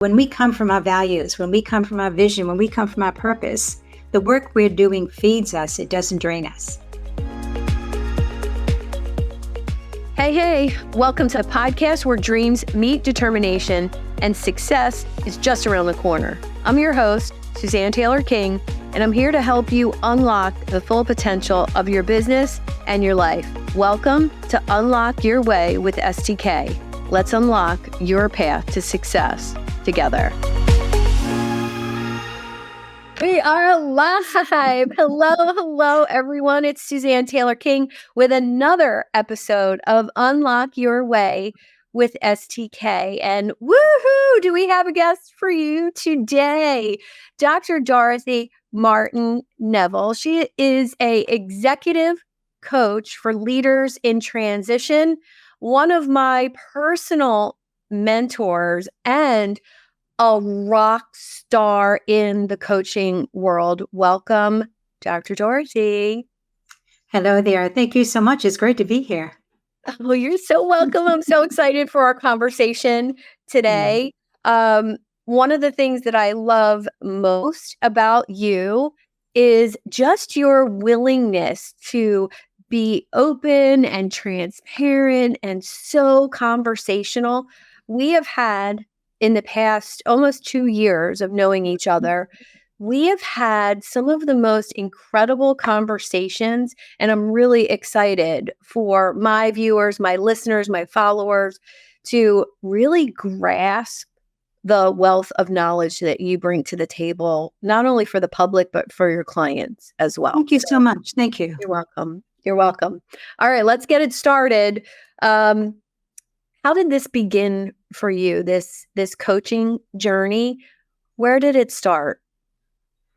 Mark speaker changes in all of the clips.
Speaker 1: When we come from our values, when we come from our vision, when we come from our purpose, the work we're doing feeds us. It doesn't drain us.
Speaker 2: Hey, welcome to a podcast where dreams meet determination and success is just around the corner. I'm your host, Suzanne Taylor-King, and I'm here to help you unlock the full potential of your business and your life. Welcome to Unlock Your Way with STK. Let's unlock your path to success together. We are live. Hello, everyone. It's Suzanne Taylor-King with another episode of Unlock Your Way with STK. And woohoo, do we have a guest for you today? Dr. Dorothy Martin-Neville. She is an executive coach for leaders in transition, one of my personal mentors, and a rock star in the coaching world. Welcome, Dr. Dorothy.
Speaker 1: Hello there. Thank you so much. It's great to be here.
Speaker 2: Well, you're so welcome. I'm so excited for our conversation today. One of the things that I love most about you is just your willingness to be open and transparent and so conversational. We have had, in the past almost 2 years of knowing each other, we have had some of the most incredible conversations, and I'm really excited for my viewers, my listeners, my followers to really grasp the wealth of knowledge that you bring to the table, not only for the public, but for your clients as well.
Speaker 1: Thank you so much. Thank you.
Speaker 2: You're welcome. You're welcome. All right, let's get it started. How did this begin for you, this coaching journey? Where did it start?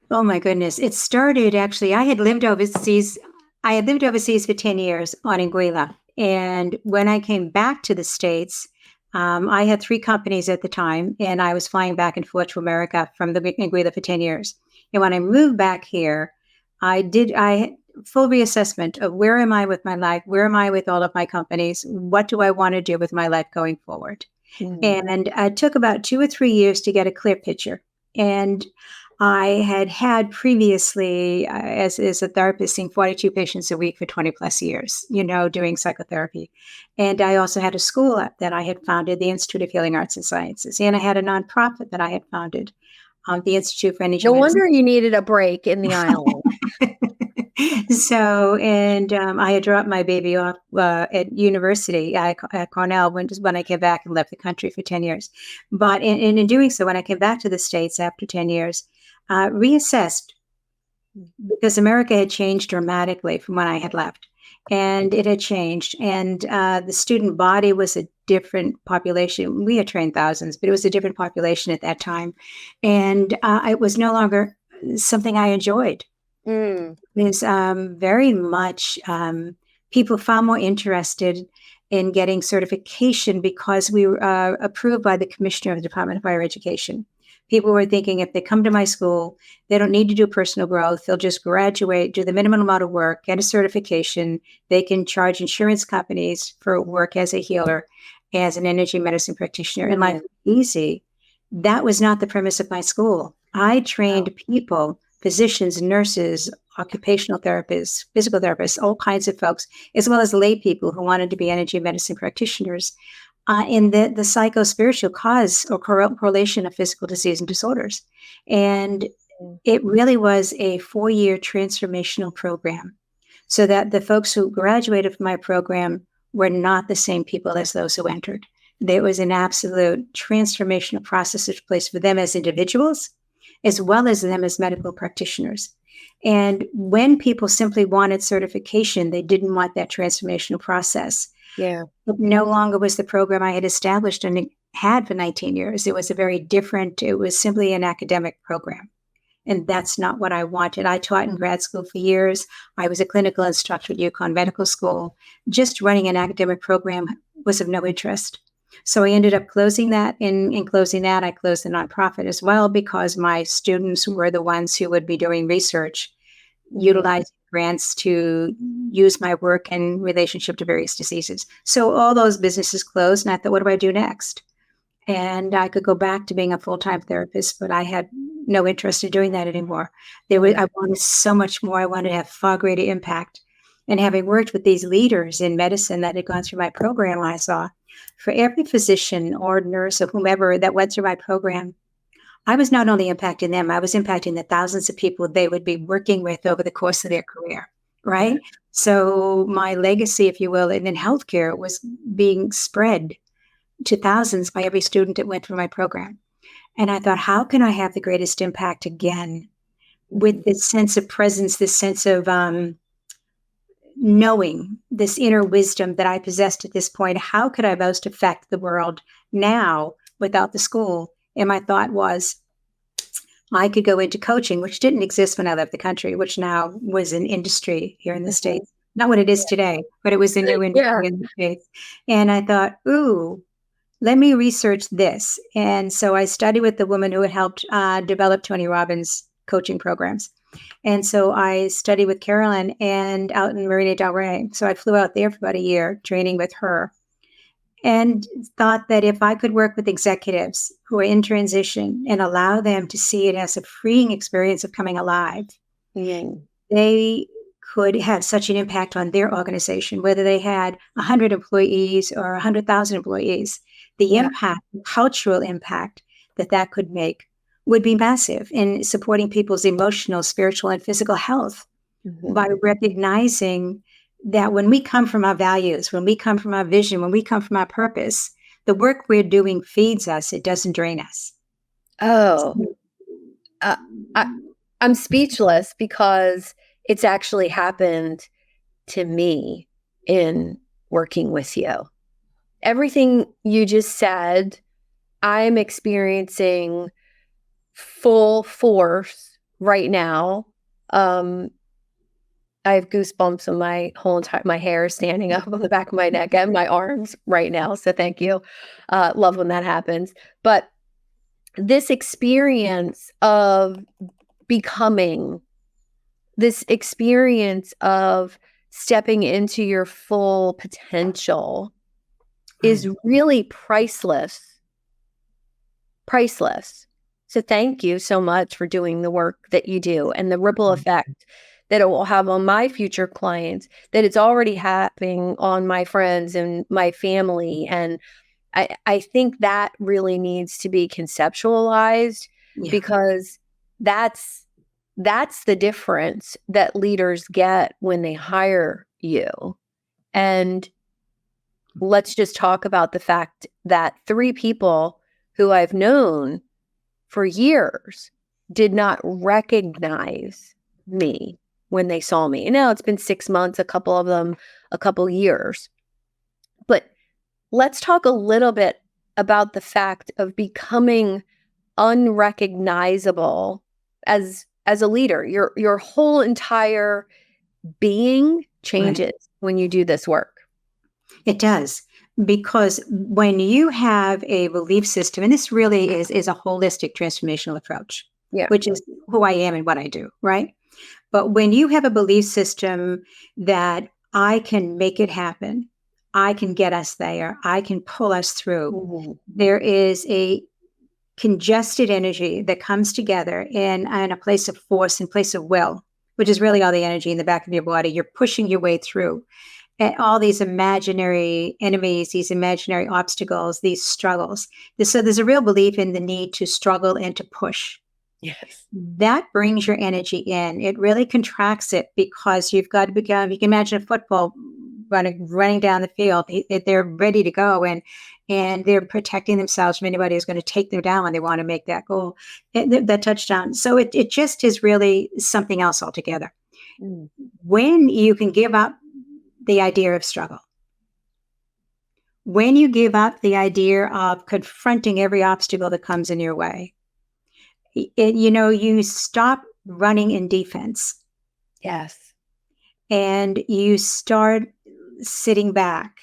Speaker 1: Oh my goodness. It started actually, I had lived overseas for 10 years on Anguilla. And when I came back to the States, I had 3 companies at the time, and I was flying back and forth to America from the Anguilla for 10 years. And when I moved back here, I had full reassessment of where am I with my life? Where am I with all of my companies? What do I want to do with my life going forward? And it took about 2 or 3 years to get a clear picture. And I had previously, as a therapist, seeing 42 patients a week for 20 plus years, doing psychotherapy. And I also had a school that I had founded, the Institute of Healing Arts and Sciences. And I had a nonprofit that I had founded, the Institute for Energy
Speaker 2: No
Speaker 1: Medicine.
Speaker 2: wonder you needed a break in the island.
Speaker 1: So, I had dropped my baby off at university at Cornell when I came back and left the country for 10 years. But in doing so, when I came back to the States after 10 years, reassessed, because America had changed dramatically from when I had left. And it had changed. And the student body was a different population. We had trained thousands, but it was a different population at that time. And it was no longer something I enjoyed. It was very much people far more interested in getting certification because we were approved by the Commissioner of the Department of Higher Education. People were thinking if they come to my school, they don't need to do personal growth. They'll just graduate, do the minimum amount of work, get a certification. They can charge insurance companies for work as a healer, as an energy medicine practitioner, and life easy. That was not the premise of my school. I trained people, physicians, nurses, occupational therapists, physical therapists, all kinds of folks, as well as lay people who wanted to be energy medicine practitioners, in the psycho-spiritual cause or correlation of physical disease and disorders. And it really was a 4-year transformational program, so that the folks who graduated from my program were not the same people as those who entered. There was an absolute transformational process that took place for them as individuals, as well as them as medical practitioners. And when people simply wanted certification, they didn't want that transformational process.
Speaker 2: Yeah.
Speaker 1: It no longer was the program I had established and had for 19 years. It was it was simply an academic program. And that's not what I wanted. I taught in grad school for years. I was a clinical instructor at UConn Medical School. Just running an academic program was of no interest. So I ended up closing that. In closing that, I closed the nonprofit as well, because my students were the ones who would be doing research, utilizing grants to use my work in relationship to various diseases. So all those businesses closed, and I thought, what do I do next? and I could go back to being a full-time therapist, but I had no interest in doing that anymore. I wanted so much more. I wanted to have far greater impact. And having worked with these leaders in medicine that had gone through my program, I saw for every physician or nurse or whomever that went through my program, I was not only impacting them, I was impacting the thousands of people they would be working with over the course of their career, right? So my legacy, if you will, in healthcare was being spread to thousands by every student that went through my program. And I thought, how can I have the greatest impact again with this sense of presence, this sense of knowing, this inner wisdom that I possessed at this point? How could I most affect the world now without the school? And my thought was, I could go into coaching, which didn't exist when I left the country, which now was an industry here in the States. Not what it is today, but it was a new industry in the States. And I thought, ooh, let me research this. And so I studied with the woman who had helped develop Tony Robbins coaching programs. And so I studied with Carolyn and out in Marina del Rey. So I flew out there for about a year training with her and thought that if I could work with executives who are in transition and allow them to see it as a freeing experience of coming alive, they could have such an impact on their organization, whether they had 100 employees or 100,000 employees. The impact, the cultural impact that could make would be massive in supporting people's emotional, spiritual, and physical health by recognizing that when we come from our values, when we come from our vision, when we come from our purpose, the work we're doing feeds us. It doesn't drain us.
Speaker 2: Oh, I'm speechless because it's actually happened to me in working with you. Everything you just said, I'm experiencing full force right now. I have goosebumps on my hair is standing up on the back of my neck and my arms right now. So thank you. Love when that happens. But this experience of becoming, this experience of stepping into your full potential is really priceless. Priceless. So thank you so much for doing the work that you do and the ripple effect that it will have on my future clients, that it's already happening on my friends and my family. And I think that really needs to be conceptualized because that's the difference that leaders get when they hire you. And let's just talk about the fact that 3 people who I've known for years did not recognize me when they saw me. And now it's been 6 months, a couple of them, a couple years. But let's talk a little bit about the fact of becoming unrecognizable as a leader. Your whole entire being changes when you do this work.
Speaker 1: It does. Because when you have a belief system, and this really is a holistic transformational approach, which is who I am and what I do, right? But when you have a belief system that I can make it happen, I can get us there, I can pull us through, there is a congested energy that comes together in a place of force and place of will, which is really all the energy in the back of your body. You're pushing your way through. And all these imaginary enemies, these imaginary obstacles, these struggles. So there's a real belief in the need to struggle and to push.
Speaker 2: Yes.
Speaker 1: That brings your energy in. It really contracts it because you've got to become, you can imagine a football running down the field. They're ready to go and they're protecting themselves from anybody who's going to take them down when they want to make that goal, that touchdown. So it just is really something else altogether. When you can give up the idea of struggle, when you give up the idea of confronting every obstacle that comes in your way, you stop running in defense.
Speaker 2: Yes.
Speaker 1: And you start sitting back,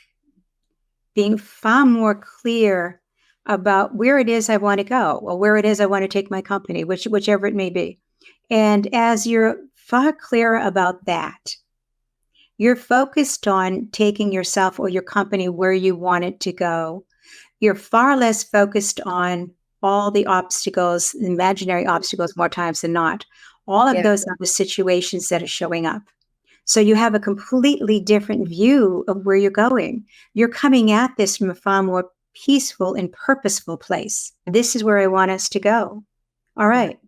Speaker 1: being far more clear about where it is I want to go or where it is I want to take my company, whichever it may be. And as you're far clearer about that, you're focused on taking yourself or your company where you want it to go. you're far less focused on all the obstacles, imaginary obstacles, more times than not. All of those are the situations that are showing up. So you have a completely different view of where you're going. You're coming at this from a far more peaceful and purposeful place. This is where I want us to go. All right.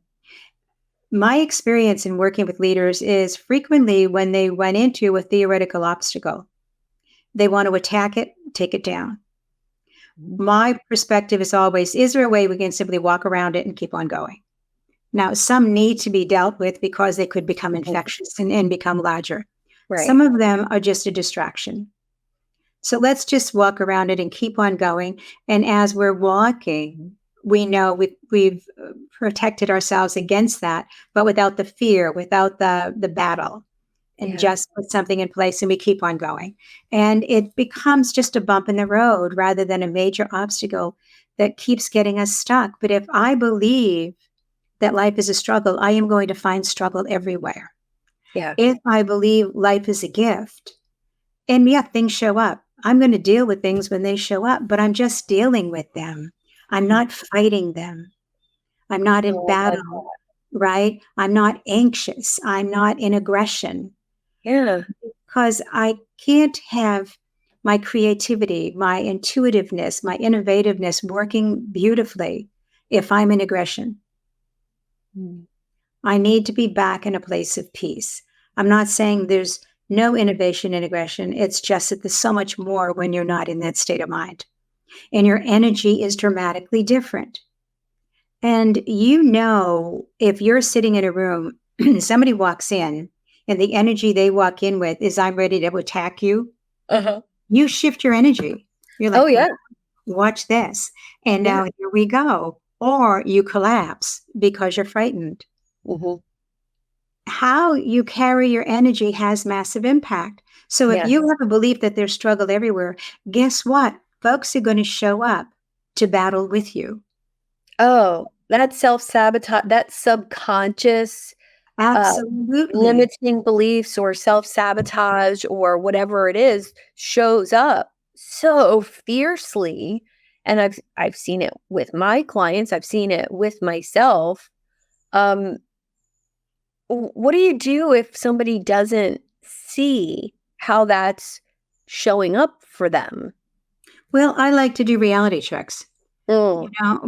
Speaker 1: My experience in working with leaders is frequently when they run into a theoretical obstacle, they want to attack it, take it down. My perspective is always, is there a way we can simply walk around it and keep on going? Now, some need to be dealt with because they could become infectious and become larger.
Speaker 2: Right.
Speaker 1: Some of them are just a distraction. So let's just walk around it and keep on going. And as we're walking, we know we've protected ourselves against that, but without the fear, without the battle, and just put something in place and we keep on going. And it becomes just a bump in the road rather than a major obstacle that keeps getting us stuck. But if I believe that life is a struggle, I am going to find struggle everywhere.
Speaker 2: Yeah.
Speaker 1: If I believe life is a gift, and things show up, I'm going to deal with things when they show up, but I'm just dealing with them. I'm not fighting them. I'm not in battle, right? I'm not anxious. I'm not in aggression.
Speaker 2: Yeah.
Speaker 1: Because I can't have my creativity, my intuitiveness, my innovativeness working beautifully if I'm in aggression. I need to be back in a place of peace. I'm not saying there's no innovation in aggression. It's just that there's so much more when you're not in that state of mind. And your energy is dramatically different. And if you're sitting in a room, somebody walks in, and the energy they walk in with is, I'm ready to attack you. You shift your energy. You're like,
Speaker 2: oh, yeah.
Speaker 1: Watch this. And now here we go. Or you collapse because you're frightened. How you carry your energy has massive impact. So if you have a belief that there's struggle everywhere, guess what? Folks are going to show up to battle with you.
Speaker 2: Oh, that self-sabotage, that subconscious
Speaker 1: Absolutely.
Speaker 2: limiting beliefs or self-sabotage or whatever it is shows up so fiercely. And I've seen it with my clients. I've seen it with myself. What do you do if somebody doesn't see how that's showing up for them?
Speaker 1: Well, I like to do reality checks.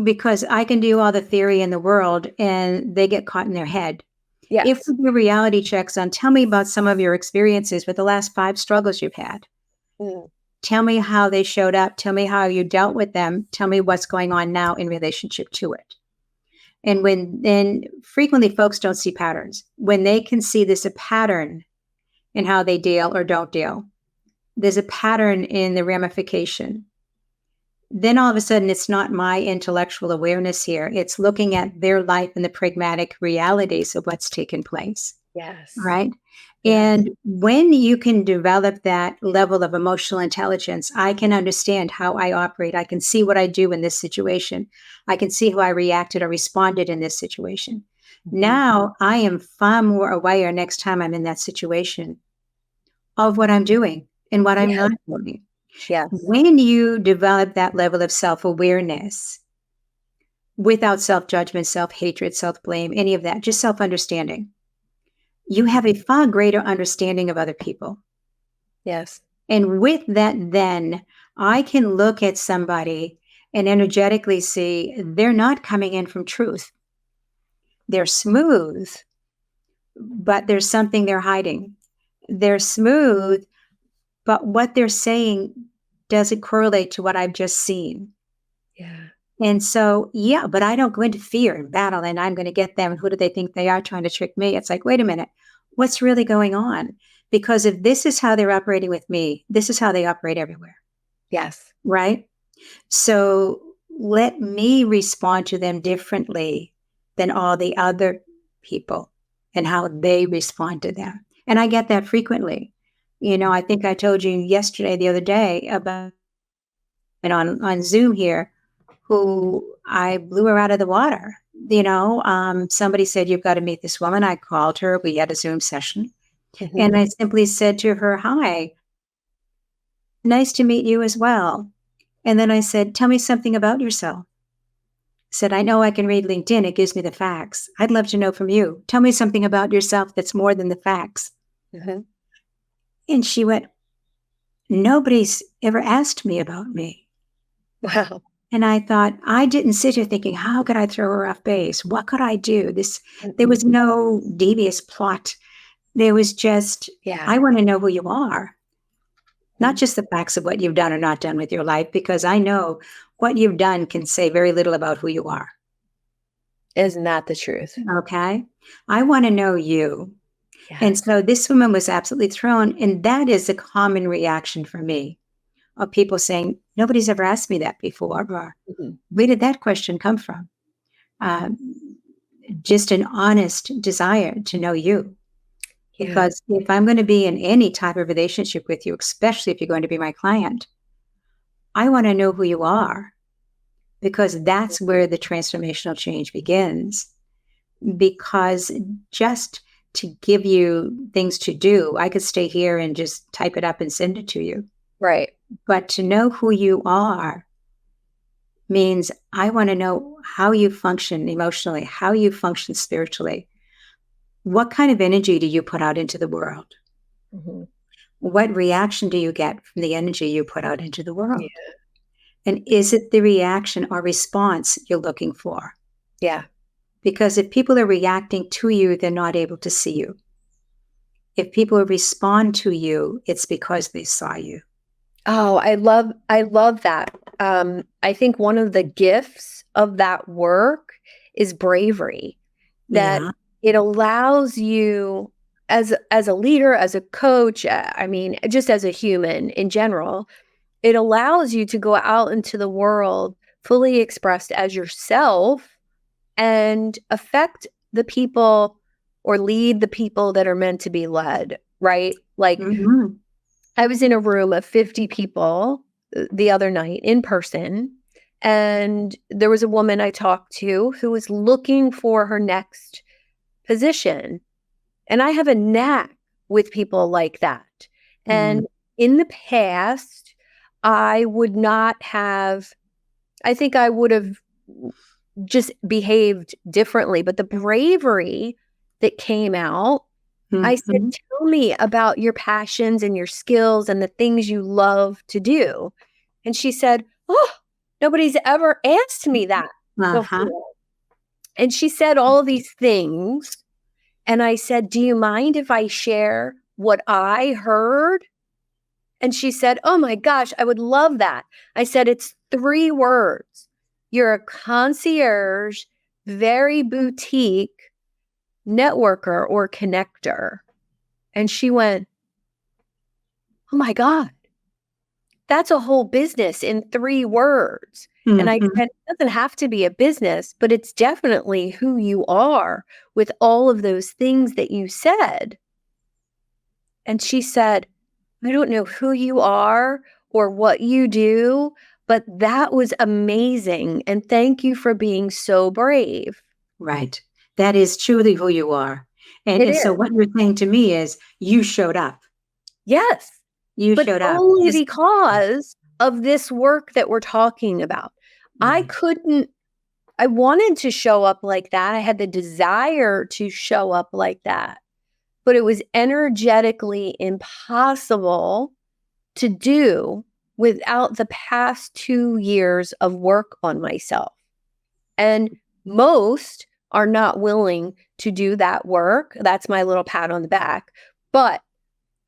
Speaker 1: Because I can do all the theory in the world and they get caught in their head.
Speaker 2: Yes.
Speaker 1: If we do reality checks on, tell me about some of your experiences with the last 5 struggles you've had. Tell me how they showed up. Tell me how you dealt with them. Tell me what's going on now in relationship to it. And then frequently folks don't see patterns. When they can see there's a pattern in how they deal or don't deal, there's a pattern in the ramification. Then all of a sudden, it's not my intellectual awareness here. It's looking at their life and the pragmatic realities of what's taken place.
Speaker 2: Yes.
Speaker 1: Right? Yes. And when you can develop that level of emotional intelligence, I can understand how I operate. I can see what I do in this situation. I can see how I reacted or responded in this situation. Now I am far more aware next time I'm in that situation of what I'm doing and what I'm not doing.
Speaker 2: Yes.
Speaker 1: When you develop that level of self-awareness without self-judgment, self-hatred, self-blame, any of that, just self-understanding, you have a far greater understanding of other people.
Speaker 2: Yes.
Speaker 1: And with that, then I can look at somebody and energetically see they're not coming in from truth. They're smooth, but there's something they're hiding. They're smooth, but what they're saying doesn't correlate to what I've just seen.
Speaker 2: Yeah.
Speaker 1: And so, but I don't go into fear and battle and I'm going to get them. And who do they think they are trying to trick me? It's like, wait a minute, what's really going on? Because if this is how they're operating with me, this is how they operate everywhere.
Speaker 2: Yes.
Speaker 1: Right? So let me respond to them differently than all the other people and how they respond to them. And I get that frequently. I think I told you the other day about, and on Zoom here, who I blew her out of the water. Somebody said, you've got to meet this woman. I called her. We had a Zoom session. And I simply said to her, hi, nice to meet you as well. And then I said, tell me something about yourself. I said, I know I can read LinkedIn. It gives me the facts. I'd love to know from you. Tell me something about yourself that's more than the facts.
Speaker 2: Mm-hmm.
Speaker 1: And she went, nobody's ever asked me about me.
Speaker 2: Wow.
Speaker 1: And I thought, I didn't sit here thinking, how could I throw her off base? What could I do? There was no devious plot. There was just,
Speaker 2: Yeah.
Speaker 1: I want to know who you are. Not just the facts of what you've done or not done with your life, because I know what you've done can say very little about who you are.
Speaker 2: Isn't that the truth?
Speaker 1: Okay. I want to know you.
Speaker 2: Yes.
Speaker 1: And so this woman was absolutely thrown. And that is a common reaction for me of people saying, nobody's ever asked me that before. Or where did that question come from? Just an honest desire to know you. Because if I'm going to be in any type of relationship with you, especially if you're going to be my client, I want to know who you are, because that's where the transformational change begins. Because just to give you things to do, I could stay here and just type it up and send it to you.
Speaker 2: Right.
Speaker 1: But to know who you are means I want to know how you function emotionally, how you function spiritually. What kind of energy do you put out into the world? Mm-hmm. What reaction do you get from the energy you put out into the world? Yeah. And is it the reaction or response you're looking for?
Speaker 2: Yeah.
Speaker 1: Because if people are reacting to you, they're not able to see you. If people respond to you, it's because they saw you.
Speaker 2: Oh, I love that. I think one of the gifts of that work is bravery. That it allows you as a leader, as a coach, I mean, just as a human in general, it allows you to go out into the world fully expressed as yourself and affect the people or lead the people that are meant to be led, right? Like I was in a room of 50 people the other night in person, and there was a woman I talked to who was looking for her next position. And I have a knack with people like that. And in the past, I would not have, I think I would have just behaved differently. But the bravery that came out, I said, tell me about your passions and your skills and the things you love to do. And she said, oh, nobody's ever asked me that before. And she said all of these things. And I said, do you mind if I share what I heard? And she said, oh my gosh, I would love that. I said, it's 3 words. You're a concierge, very boutique networker or connector. And she went, oh my God, that's a whole business in 3 words. And I said, it doesn't have to be a business, but it's definitely who you are with all of those things that you said. And she said, I don't know who you are or what you do, but that was amazing. And thank you for being so brave.
Speaker 1: Right. That is truly who you are. And so what you're saying to me is you showed up.
Speaker 2: Yes.
Speaker 1: You showed up.
Speaker 2: Only because of this work that we're talking about. I wanted to show up like that. I had the desire to show up like that, but it was energetically impossible to do without the past 2 years of work on myself. And most are not willing to do that work. That's my little pat on the back. But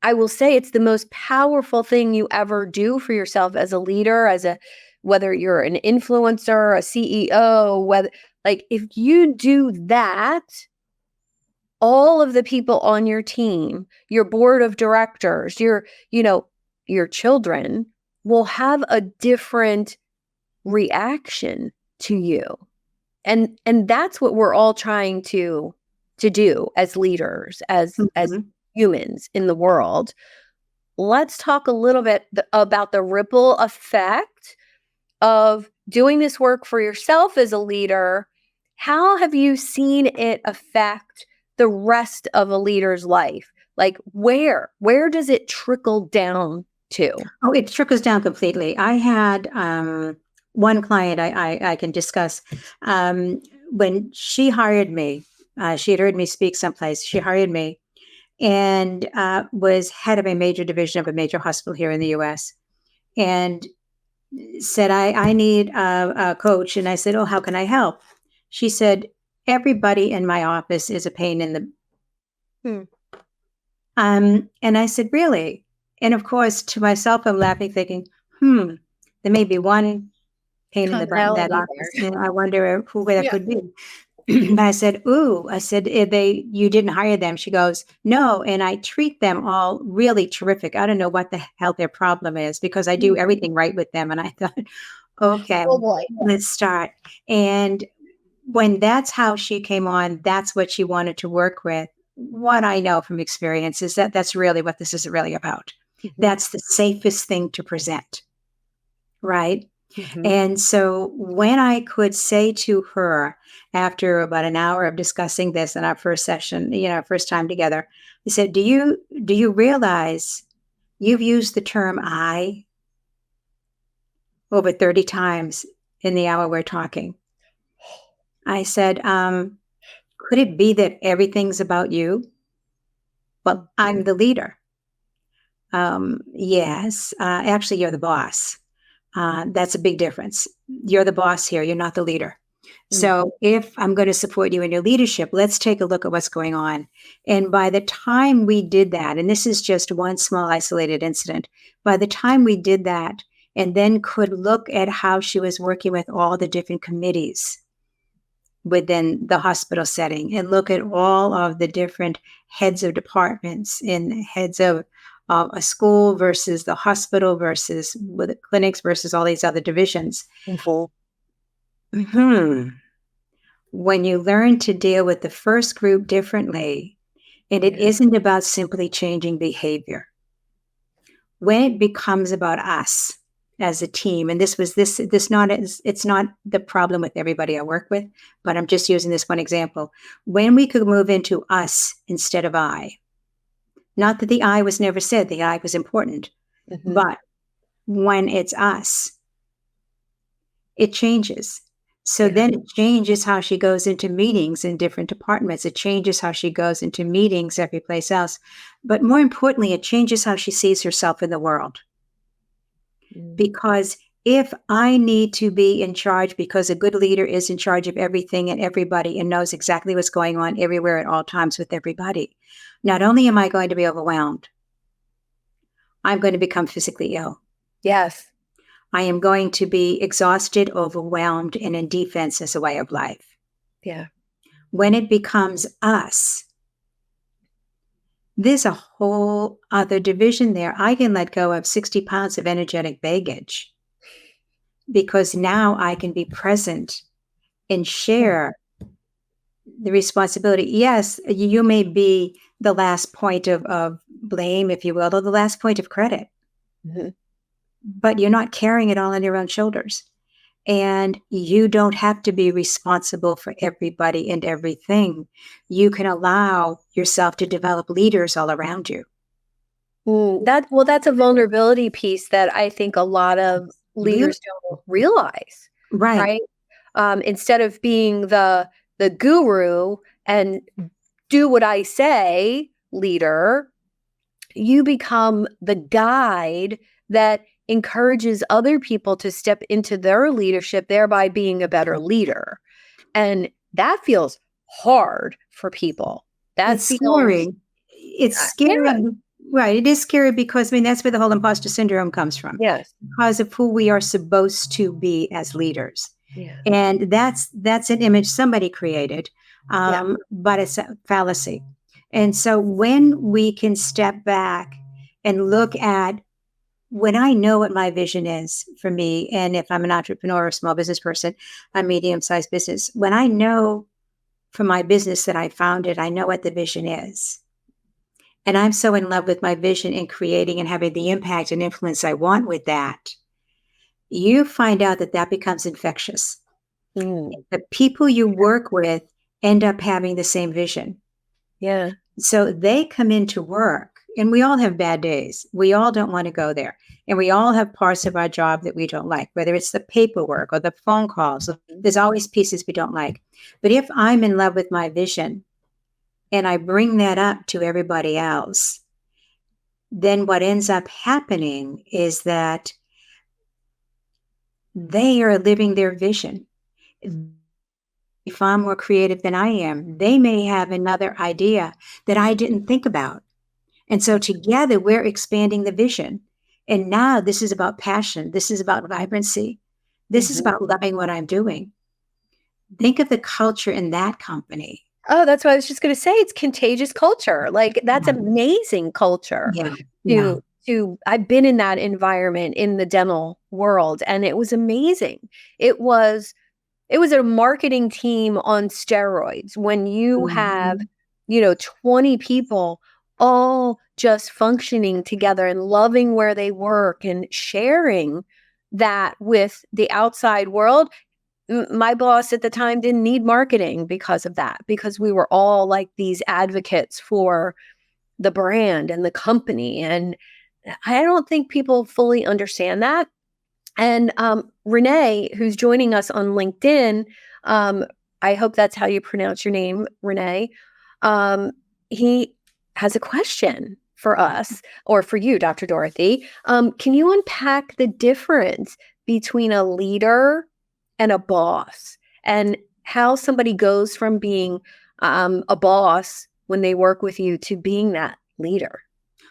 Speaker 2: I will say it's the most powerful thing you ever do for yourself as a leader, whether you're an influencer, a CEO, if you do that, all of the people on your team, your board of directors, your children will have a different reaction to you. And that's what we're all trying to do as leaders, as humans in the world. Let's talk a little bit about the ripple effect of doing this work for yourself as a leader. How have you seen it affect the rest of a leader's life? Like where does it trickle down too?
Speaker 1: Oh, it trickles down completely. I had one client I can discuss. When she hired me, she had heard me speak someplace. She hired me and was head of a major division of a major hospital here in the U.S. and said, I need a coach. And I said, oh, how can I help? She said, everybody in my office is a pain in the...
Speaker 2: Hmm.
Speaker 1: And I said, really? And of course, to myself, I'm laughing, thinking, there may be one pain in the butt in that office. And I wonder who that could be. But I said, ooh, I said, you didn't hire them. She goes, no. And I treat them all really terrific. I don't know what the hell their problem is because I do everything right with them. And I thought, okay,
Speaker 2: Oh boy.
Speaker 1: let's start. And when that's how she came on, that's what she wanted to work with. What I know from experience is that that's really what this is really about. That's the safest thing to present, right? And so when I could say to her after about an hour of discussing this in our first session, first time together, I said, do you realize you've used the term I over 30 times in the hour we're talking? I said, could it be that everything's about you? Well, I'm the leader. Yes, actually, you're the boss. That's a big difference. You're the boss here. You're not the leader. So if I'm going to support you in your leadership, let's take a look at what's going on. And by the time we did that, and this is just one small isolated incident, by the time we did that and then could look at how she was working with all the different committees within the hospital setting and look at all of the different heads of departments and heads of a school versus the hospital versus with the clinics versus all these other divisions. When you learn to deal with the first group differently, and it isn't about simply changing behavior. When it becomes about us as a team, and it's not the problem with everybody I work with, but I'm just using this one example. When we could move into us instead of I, not that the I was never said, the I was important, but when it's us, it changes. So then it changes how she goes into meetings in different departments. It changes how she goes into meetings every place else. But more importantly, it changes how she sees herself in the world. Because if I need to be in charge because a good leader is in charge of everything and everybody and knows exactly what's going on everywhere at all times with everybody, not only am I going to be overwhelmed, I'm going to become physically ill.
Speaker 2: Yes.
Speaker 1: I am going to be exhausted, overwhelmed, and in defense as a way of life.
Speaker 2: Yeah.
Speaker 1: When it becomes us, there's a whole other division there. I can let go of 60 pounds of energetic baggage because now I can be present and share the responsibility. Yes, you may be the last point of blame, if you will, or the last point of credit. But you're not carrying it all on your own shoulders. And you don't have to be responsible for everybody and everything. You can allow yourself to develop leaders all around you.
Speaker 2: That's a vulnerability piece that I think a lot of leaders don't realize. Right? Instead of being the guru and do what I say, leader, you become the guide that encourages other people to step into their leadership, thereby being a better leader. And that feels hard for people.
Speaker 1: It's scary. It's scary. Right. It is scary because, that's where the whole imposter syndrome comes from.
Speaker 2: Yes.
Speaker 1: Because of who we are supposed to be as leaders.
Speaker 2: Yeah.
Speaker 1: And that's an image somebody created, but it's a fallacy. And so when we can step back and look at when I know what my vision is for me, and if I'm an entrepreneur or a small business person, a medium-sized business, when I know for my business that I founded, I know what the vision is. And I'm so in love with my vision and creating and having the impact and influence I want with that. You find out that becomes infectious. The people you work with end up having the same vision.
Speaker 2: Yeah.
Speaker 1: So they come into work And we all have bad days. We all don't want to go there. And we all have parts of our job that we don't like, whether it's the paperwork or the phone calls. There's always pieces we don't like. But if I'm in love with my vision and I bring that up to everybody else, then what ends up happening is that they are living their vision. Far more creative than I am. They may have another idea that I didn't think about. And so together we're expanding the vision. And now this is about passion. This is about vibrancy. This is about loving what I'm doing. Think of the culture in that company.
Speaker 2: Oh, that's what I was just going to say. It's contagious culture. Like, that's amazing culture.
Speaker 1: Yeah.
Speaker 2: I've been in that environment in the dental world, and it was amazing. It was a marketing team on steroids when you have, 20 people all just functioning together and loving where they work and sharing that with the outside world. My boss at the time didn't need marketing because of that, because we were all like these advocates for the brand and the company. And I don't think people fully understand that. And Renee, who's joining us on LinkedIn, I hope that's how you pronounce your name, Renee. He has a question for us, or for you, Dr. Dorothy. Can you unpack the difference between a leader and a boss, and how somebody goes from being a boss when they work with you to being that leader?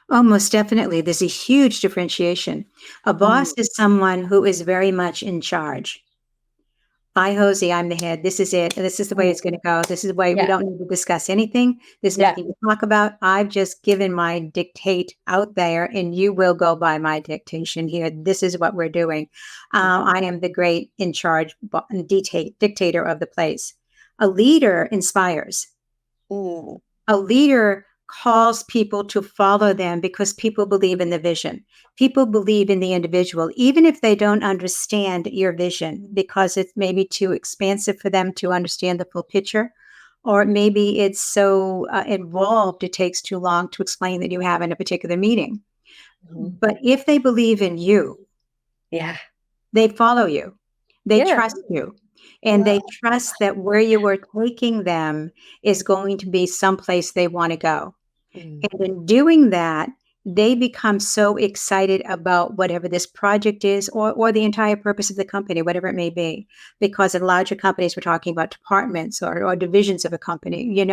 Speaker 1: Oh, most definitely. There's a huge differentiation. A boss is someone who is very much in charge. Hi, Hosey, I'm the head. This is it. This is the way it's going to go. This is the way we don't need to discuss anything. There's nothing to talk about. I've just given my dictate out there, and you will go by my dictation here. This is what we're doing. I am the great in charge dictator of the place. A leader inspires. A leader calls people to follow them because people believe in the vision. People believe in the individual, even if they don't understand your vision, because it's maybe too expansive for them to understand the full picture, or maybe it's so involved it takes too long to explain that you have in a particular meeting. But if they believe in you, they follow you. They trust you. And they trust that where you are taking them is going to be someplace they want to go. And in doing that, they become so excited about whatever this project is, or the entire purpose of the company, whatever it may be. Because in larger companies, we're talking about departments or divisions of a company,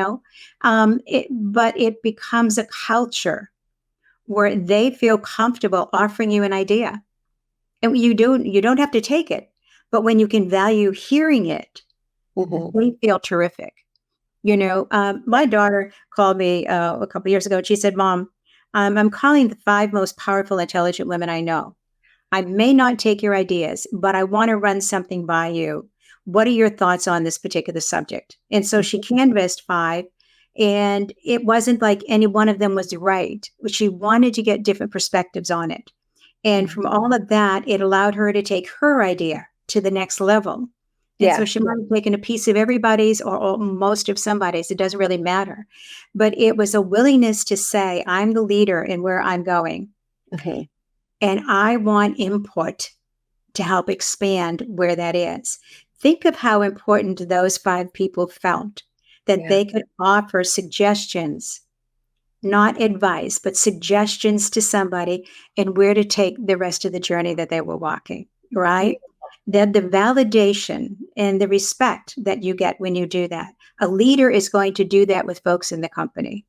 Speaker 1: but it becomes a culture where they feel comfortable offering you an idea. And you don't have to take it. But when you can value hearing it, they feel terrific. My daughter called me a couple of years ago, and she said, "Mom, I'm calling the 5 most powerful, intelligent women I know. I may not take your ideas, but I want to run something by you. What are your thoughts on this particular subject?" And so she canvassed 5, and it wasn't like any one of them was right. She wanted to get different perspectives on it. And from all of that, it allowed her to take her idea to the next level. And so she might have taken a piece of everybody's or most of somebody's. It doesn't really matter. But it was a willingness to say, I'm the leader in where I'm going. And I want input to help expand where that is. Think of how important those 5 people felt that they could offer suggestions, not advice, but suggestions to somebody and where to take the rest of the journey that they were walking, right? Then the validation and the respect that you get when you do that. A leader is going to do that with folks in the company.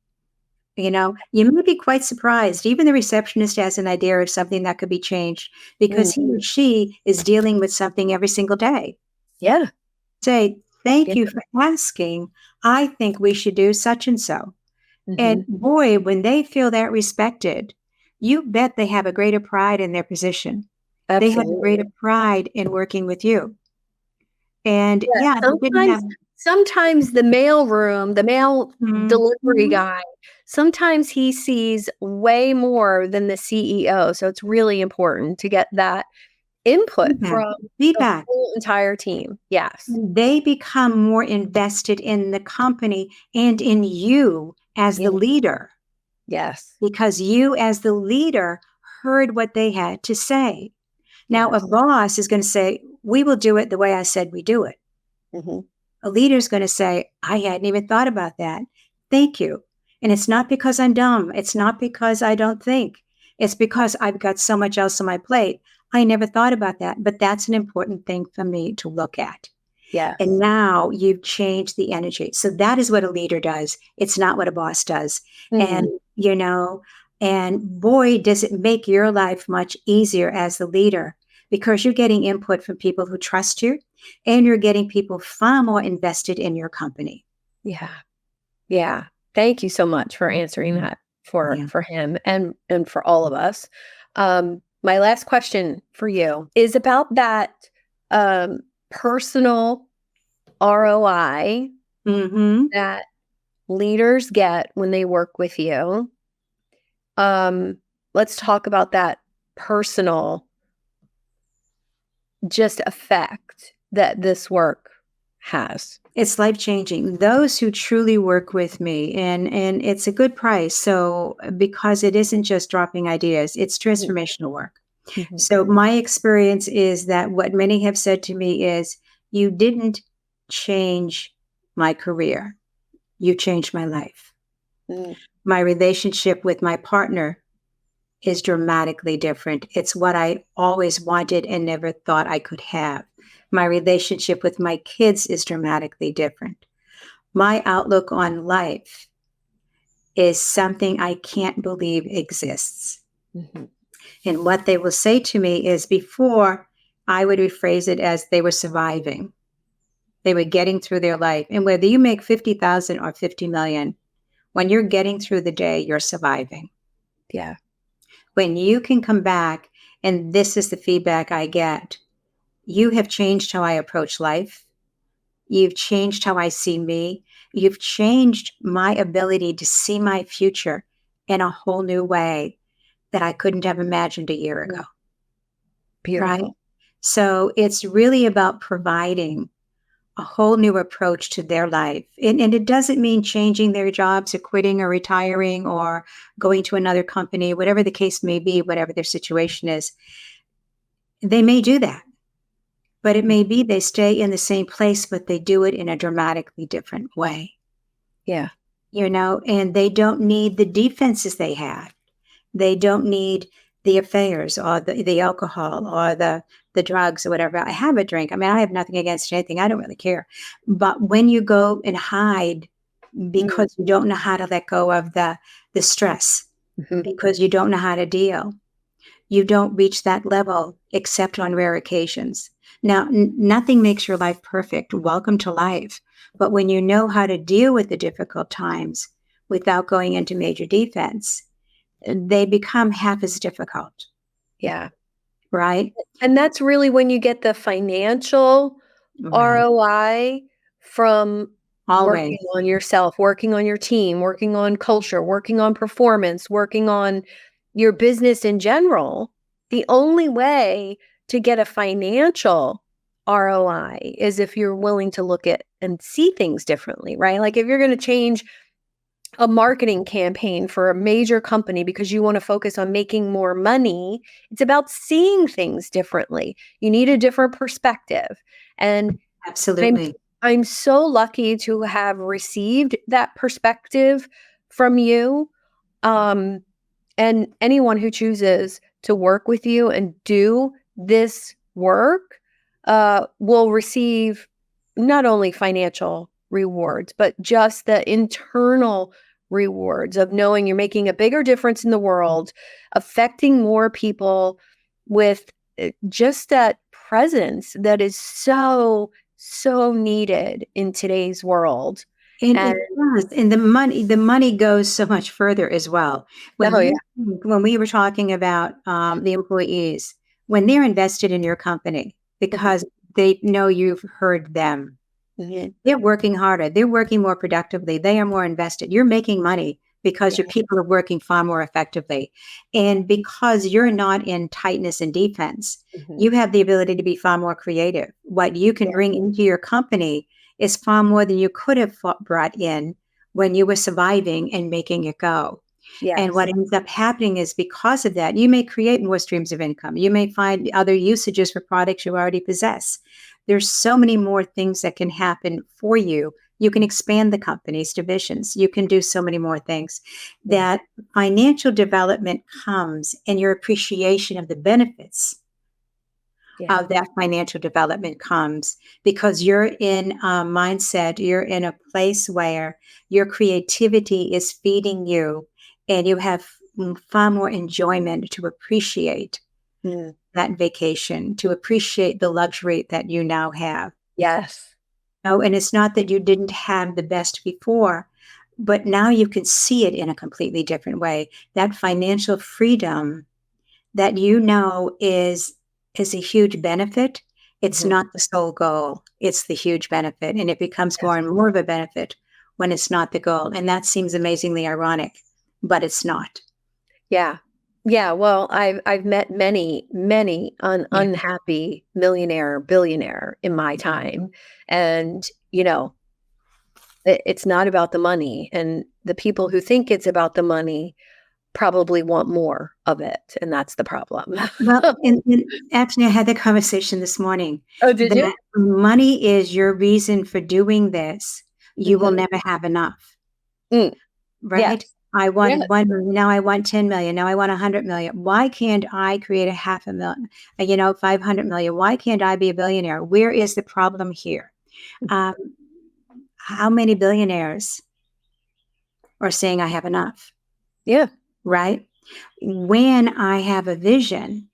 Speaker 1: You may be quite surprised. Even the receptionist has an idea of something that could be changed because he or she is dealing with something every single day. Say, thank you for asking. I think we should do such and so. And boy, when they feel that respected, you bet they have a greater pride in their position. They have a greater pride in working with you. And
Speaker 2: sometimes the mail room, the mail delivery guy, sometimes he sees way more than the CEO. So it's really important to get that input from the whole entire team.
Speaker 1: They become more invested in the company and in you as the leader.
Speaker 2: Yes.
Speaker 1: because you as the leader heard what they had to say. Now, a boss is going to say, we will do it the way I said we do it.
Speaker 2: Mm-hmm.
Speaker 1: A leader is going to say, I hadn't even thought about that. Thank you. And it's not because I'm dumb. It's not because I don't think. It's because I've got so much else on my plate. I never thought about that. But that's an important thing for me to look at.
Speaker 2: Yeah.
Speaker 1: And now you've changed the energy. So that is what a leader does. It's not what a boss does.
Speaker 2: Mm-hmm.
Speaker 1: And boy, does it make your life much easier as the leader, because you're getting input from people who trust you, and you're getting people far more invested in your company.
Speaker 2: Yeah. Yeah. Thank you so much for answering that for him and for all of us. My last question for you is about that personal ROI that leaders get when they work with you. Let's talk about that personal just effect that this work has.
Speaker 1: It's life-changing. Those who truly work with me, and it's a good price. So because it isn't just dropping ideas, it's transformational work.
Speaker 2: Mm-hmm.
Speaker 1: So my experience is that what many have said to me is, you didn't change my career. You changed my life.
Speaker 2: Mm.
Speaker 1: My relationship with my partner is dramatically different. It's what I always wanted and never thought I could have. My relationship with my kids is dramatically different. My outlook on life is something I can't believe exists.
Speaker 2: Mm-hmm.
Speaker 1: And what they will say to me is, before, I would rephrase it as they were surviving. They were getting through their life. And whether you make 50,000 or 50 million, when you're getting through the day, you're surviving.
Speaker 2: Yeah.
Speaker 1: When you can come back, and this is the feedback I get, you have changed how I approach life. You've changed how I see me. You've changed my ability to see my future in a whole new way that I couldn't have imagined a year ago.
Speaker 2: Beautiful.
Speaker 1: Right? So it's really about providing a whole new approach to their life. And it doesn't mean changing their jobs or quitting or retiring or going to another company, whatever the case may be, whatever their situation is. They may do that, but it may be they stay in the same place, but they do it in a dramatically different way.
Speaker 2: Yeah.
Speaker 1: And they don't need the defenses they had. They don't need the affairs or the alcohol or the drugs or whatever. I have a drink. I mean, I have nothing against anything. I don't really care. But when you go and hide because you don't know how to let go of the stress, because you don't know how to deal, you don't reach that level except on rare occasions. Now, nothing makes your life perfect. Welcome to life. But when you know how to deal with the difficult times without going into major defense, they become half as difficult.
Speaker 2: Yeah.
Speaker 1: Right.
Speaker 2: And that's really when you get the financial ROI from working on yourself, working on your team, working on culture, working on performance, working on your business in general. The only way to get a financial ROI is if you're willing to look at and see things differently, right? Like if you're going to change a marketing campaign for a major company because you want to focus on making more money, it's about seeing things differently. You need a different perspective. And
Speaker 1: absolutely,
Speaker 2: I'm so lucky to have received that perspective from you. And anyone who chooses to work with you and do this work will receive not only financial rewards, but just the internal rewards of knowing you're making a bigger difference in the world, affecting more people with just that presence that is so needed in today's world.
Speaker 1: And it does. And the money goes so much further as well. When we were talking about the employees, when they're invested in your company because they know you've heard them, they're working harder. They're working more productively. They are more invested. You're making money because your people are working far more effectively. And because you're not in tightness and defense, you have the ability to be far more creative. What you can bring into your company is far more than you could have brought in when you were surviving and making it go. And
Speaker 2: Yes.
Speaker 1: what ends up happening is because of that, you may create more streams of income. You may find other usages for products you already possess. There's so many more things that can happen for you. You can expand the company's divisions. You can do so many more things. That financial development comes in your appreciation of the benefits
Speaker 2: Yeah.
Speaker 1: of that financial development comes because you're in a mindset, you're in a place where your creativity is feeding you and you have far more enjoyment to appreciate
Speaker 2: Mm.
Speaker 1: that vacation, to appreciate the luxury that you now have.
Speaker 2: Yes.
Speaker 1: Oh, and it's not that you didn't have the best before, but now you can see it in a completely different way. That financial freedom that you know is a huge benefit. It's
Speaker 2: Mhm.
Speaker 1: not the sole goal. It's the huge benefit. And it becomes
Speaker 2: Yes.
Speaker 1: more and more of a benefit when it's not the goal. And that seems amazingly ironic, but it's not.
Speaker 2: Yeah. Yeah. Well, I've met many
Speaker 1: Yeah.
Speaker 2: unhappy millionaire, billionaire in my time. And, you know, it's not about the money. And the people who think it's about the money probably want more of it. And that's the problem.
Speaker 1: Well, and actually, I had that conversation this morning.
Speaker 2: Oh, did you?
Speaker 1: That money is your reason for doing this. You will
Speaker 2: Mhm.
Speaker 1: never have enough,
Speaker 2: Mm.
Speaker 1: right?
Speaker 2: Yes.
Speaker 1: I
Speaker 2: Yes.
Speaker 1: wanted 1 million. Now I want 10 million. Now I want 100 million. Why can't I create a half a million, 500 million? Why can't I be a billionaire? Where is the problem here? Um, how many billionaires are saying I have enough,
Speaker 2: Yeah.
Speaker 1: right? When I have a vision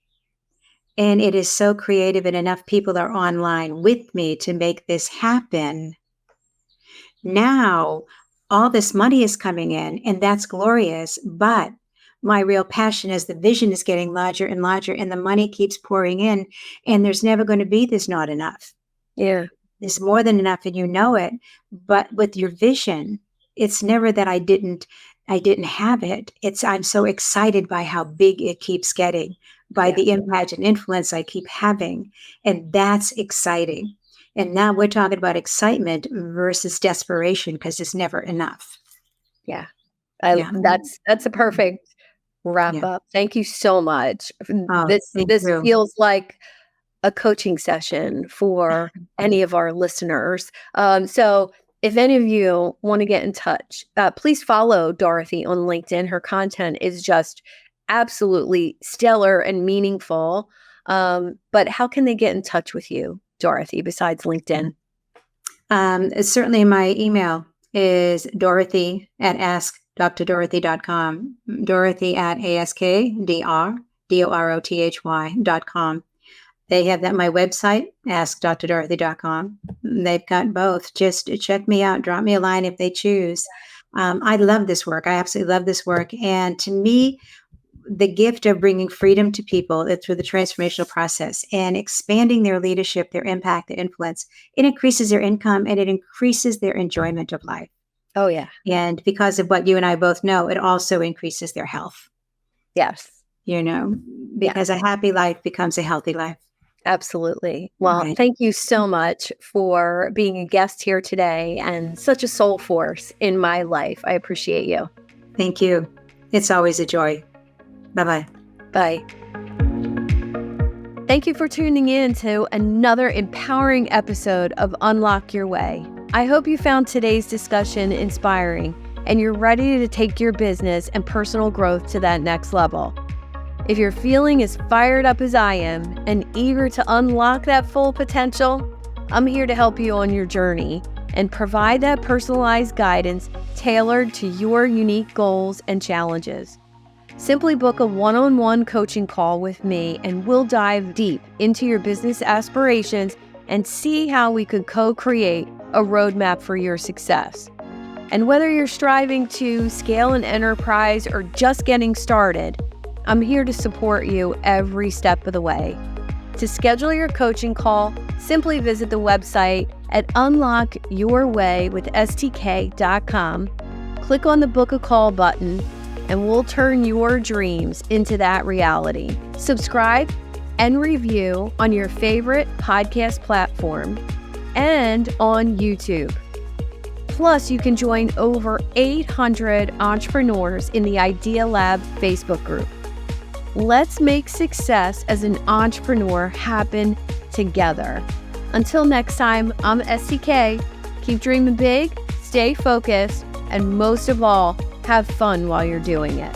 Speaker 1: and it is so creative and enough people are online with me to make this happen, now all this money is coming in and that's glorious. But my real passion is the vision is getting larger and larger and the money keeps pouring in and there's never going to be this not enough.
Speaker 2: Yeah.
Speaker 1: There's more than enough and you know it. But with your vision, it's never that I didn't have it. It's I'm so excited by how big it keeps getting, by
Speaker 2: Yeah.
Speaker 1: the impact and influence I keep having. And that's exciting. And now we're talking about excitement versus desperation because it's never enough.
Speaker 2: Yeah.
Speaker 1: Yeah.
Speaker 2: That's a perfect wrap
Speaker 1: Yeah.
Speaker 2: up. Thank you so much.
Speaker 1: Oh, thank
Speaker 2: This
Speaker 1: you.
Speaker 2: feels like a coaching session for any of our listeners. So if any of you want to get in touch, please follow Dorothy on LinkedIn. Her content is just absolutely stellar and meaningful. But how can they get in touch with you, Dorothy, besides LinkedIn?
Speaker 1: Certainly my email is Dorothy at askdrdorothy.com, Dorothy at askdrDorothy.com. They have that my website, askdrdorothy.com. They've got both. Just check me out. Drop me a line if they choose. I love this work. I absolutely love this work. And to me, the gift of bringing freedom to people through the transformational process and expanding their leadership, their impact, their influence, it increases their income and it increases their enjoyment of life.
Speaker 2: Oh, yeah.
Speaker 1: And because of what you and I both know, it also increases their health,
Speaker 2: Yes.
Speaker 1: because a happy life becomes a healthy life.
Speaker 2: Absolutely. Well,
Speaker 1: Right.
Speaker 2: thank you so much for being a guest here today and such a soul force in my life. I appreciate you.
Speaker 1: Thank you. It's always a joy. Bye-bye.
Speaker 2: Bye. Thank you for tuning in to another empowering episode of Unlock Your Way. I hope you found today's discussion inspiring and you're ready to take your business and personal growth to that next level. If you're feeling as fired up as I am and eager to unlock that full potential, I'm here to help you on your journey and provide that personalized guidance tailored to your unique goals and challenges. Simply book a one-on-one coaching call with me and we'll dive deep into your business aspirations and see how we could co-create a roadmap for your success. And whether you're striving to scale an enterprise or just getting started, I'm here to support you every step of the way. To schedule your coaching call, simply visit the website at unlockyourwaywithstk.com, click on the Book a Call button, and we'll turn your dreams into that reality. Subscribe and review on your favorite podcast platform and on YouTube. Plus, you can join over 800 entrepreneurs in the Idea Lab Facebook group. Let's make success as an entrepreneur happen together. Until next time, I'm STK. Keep dreaming big, stay focused, and most of all, have fun while you're doing it.